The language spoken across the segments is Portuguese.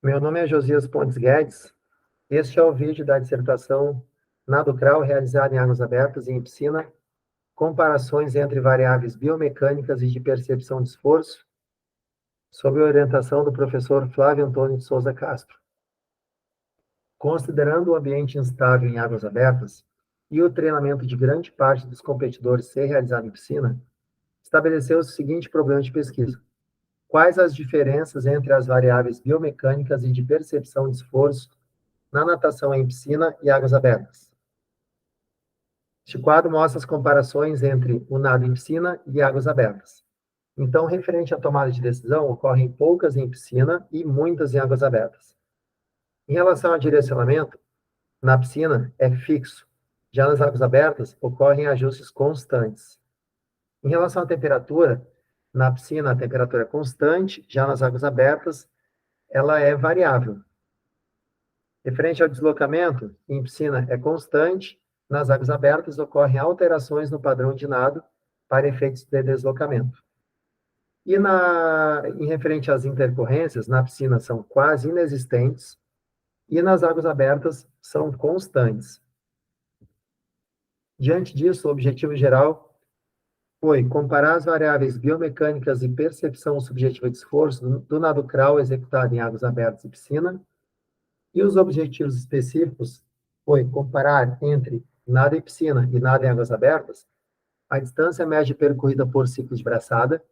Meu nome é Josias Pontes Guedes. Este é o vídeo da dissertação Nado Crawl realizada em águas abertas e em piscina, comparações entre variáveis biomecânicas e de percepção de esforço, sob a orientação do professor Flávio Antônio de Souza Castro. Considerando o ambiente instável em águas abertas e o treinamento de grande parte dos competidores ser realizado em piscina, estabeleceu-se o seguinte problema de pesquisa: quais as diferenças entre as variáveis biomecânicas e de percepção de esforço na natação em piscina e águas abertas? Este quadro mostra as comparações entre o nado em piscina e águas abertas. Então, referente à tomada de decisão, ocorrem poucas em piscina e muitas em águas abertas. Em relação ao direcionamento, na piscina é fixo. Já nas águas abertas, ocorrem ajustes constantes. Em relação à temperatura, na piscina a temperatura é constante, já nas águas abertas, ela é variável. Referente ao deslocamento, em piscina é constante, nas águas abertas ocorrem alterações no padrão de nado para efeitos de deslocamento. E em referente às intercorrências, na piscina são quase inexistentes e nas águas abertas são constantes. Diante disso, o objetivo geral foi comparar as variáveis biomecânicas e percepção subjetiva de esforço do nado crawl executado em águas abertas e piscina, e os objetivos específicos foi comparar entre nado em piscina e nado em águas abertas a distância média percorrida por ciclo de braçada,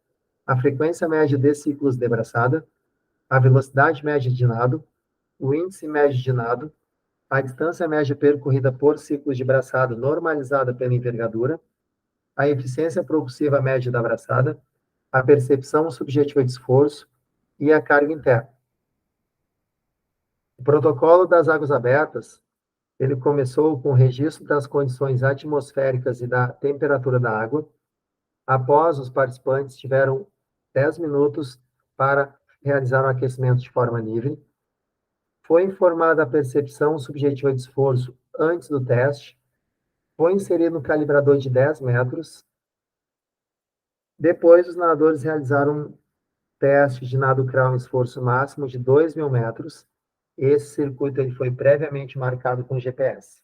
a frequência média de ciclos de braçada, a velocidade média de nado, o índice médio de nado, a distância média percorrida por ciclos de braçada normalizada pela envergadura, a eficiência propulsiva média da braçada, a percepção subjetiva de esforço e a carga interna. O protocolo das águas abertas, ele começou com o registro das condições atmosféricas e da temperatura da água. Após, os participantes tiveram 10 minutos para realizar o aquecimento de forma livre. Foi informada a percepção subjetiva de esforço antes do teste. Foi inserido um calibrador de 10 metros. Depois, os nadadores realizaram um teste de nado crawl em esforço máximo de 2.000 metros. Esse circuito ele foi previamente marcado com GPS.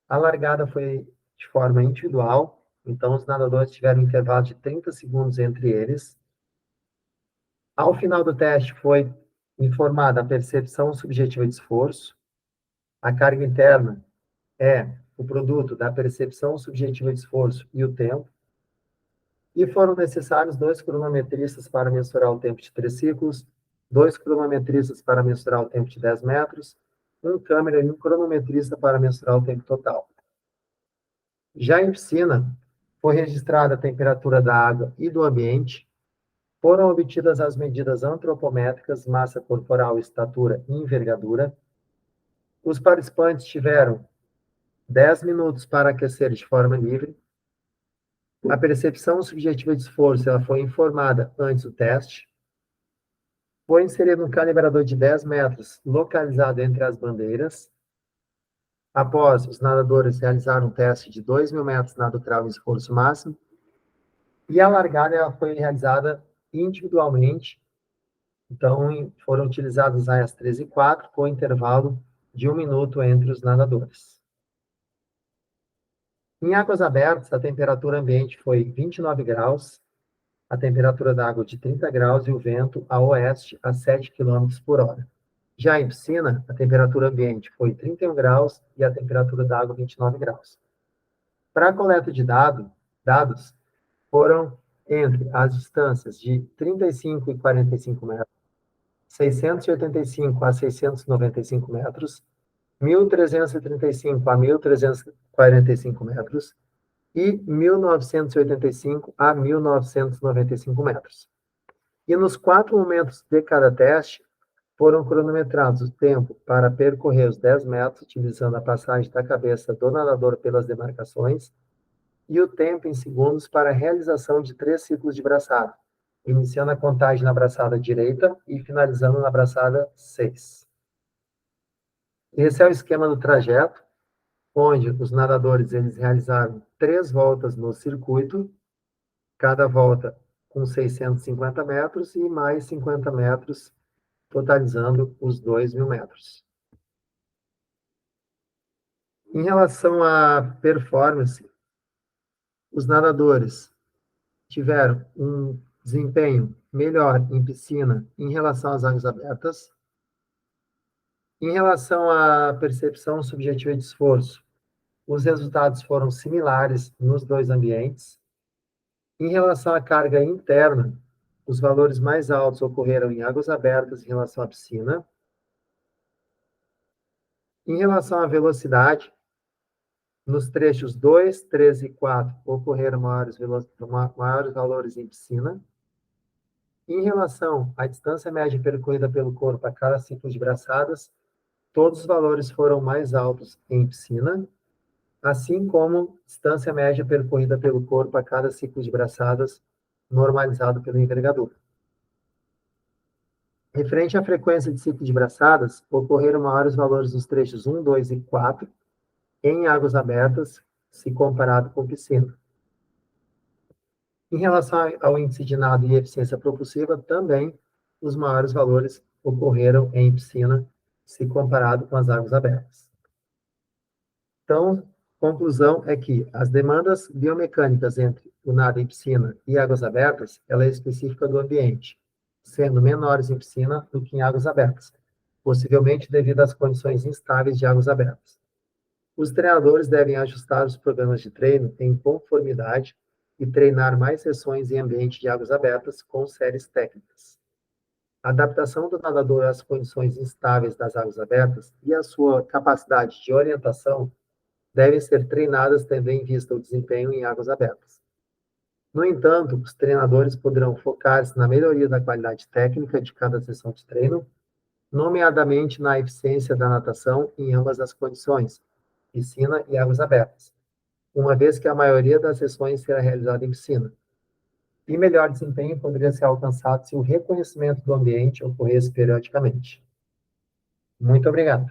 A largada foi de forma individual, então os nadadores tiveram um intervalo de 30 segundos entre eles. Ao final do teste foi informada a percepção subjetiva de esforço. A carga interna é o produto da percepção subjetiva de esforço e o tempo. E foram necessários 2 cronometristas para mensurar o tempo de 3 ciclos, 2 cronometristas para mensurar o tempo de 10 metros, um câmera e um cronometrista para mensurar o tempo total. Já em piscina, foi registrada a temperatura da água e do ambiente, foram obtidas as medidas antropométricas, massa corporal, estatura e envergadura. Os participantes tiveram 10 minutos para aquecer de forma livre. A percepção subjetiva de esforço ela foi informada antes do teste. Foi inserido um calibrador de 10 metros localizado entre as bandeiras. Após, os nadadores realizaram um teste de 2.000 metros nado crawl em esforço máximo. E a largada ela foi realizada individualmente. Então, foram utilizadas as 13h04, com intervalo de 1 minuto entre os nadadores. Em águas abertas, a temperatura ambiente foi 29 graus, a temperatura da água de 30 graus e o vento a oeste a 7 km por hora. Já em piscina, a temperatura ambiente foi 31 graus e a temperatura da água 29 graus. Para a coleta de dados, foram entre as distâncias de 35 e 45 metros, 685 a 695 metros, 1.335 a 1.345 metros e 1.985 a 1.995 metros. E nos 4 momentos de cada teste, foram cronometrados o tempo para percorrer os 10 metros, utilizando a passagem da cabeça do nadador pelas demarcações, e o tempo em segundos para a realização de 3 ciclos de braçada, iniciando a contagem na braçada direita e finalizando na braçada 6. Esse é o esquema do trajeto, onde os nadadores eles realizaram 3 voltas no circuito, cada volta com 650 metros e mais 50 metros totalizando os 2.000 metros. Em relação à performance, os nadadores tiveram um desempenho melhor em piscina em relação às águas abertas. Em relação à percepção subjetiva de esforço, os resultados foram similares nos dois ambientes. Em relação à carga interna, os valores mais altos ocorreram em águas abertas em relação à piscina. Em relação à velocidade, nos trechos 2, 3 e 4 ocorreram maiores valores em piscina. Em relação à distância média percorrida pelo corpo a cada ciclo de braçadas, todos os valores foram mais altos em piscina, assim como distância média percorrida pelo corpo a cada ciclo de braçadas, normalizado pelo envergadura. Referente à frequência de ciclo de braçadas, ocorreram maiores valores nos trechos 1, 2 e 4, em águas abertas, se comparado com piscina. Em relação ao índice de nado e eficiência propulsiva, também os maiores valores ocorreram em piscina, se comparado com as águas abertas. Então, conclusão é que as demandas biomecânicas entre o nado em piscina e águas abertas, ela é específica do ambiente, sendo menores em piscina do que em águas abertas, possivelmente devido às condições instáveis de águas abertas. Os treinadores devem ajustar os programas de treino em conformidade e treinar mais sessões em ambiente de águas abertas com séries técnicas. A adaptação do nadador às condições instáveis das águas abertas e a sua capacidade de orientação devem ser treinadas tendo em vista o desempenho em águas abertas. No entanto, os treinadores poderão focar-se na melhoria da qualidade técnica de cada sessão de treino, nomeadamente na eficiência da natação em ambas as condições, piscina e águas abertas, uma vez que a maioria das sessões será realizada em piscina. E melhor desempenho poderia ser alcançado se o reconhecimento do ambiente ocorresse periodicamente. Muito obrigado.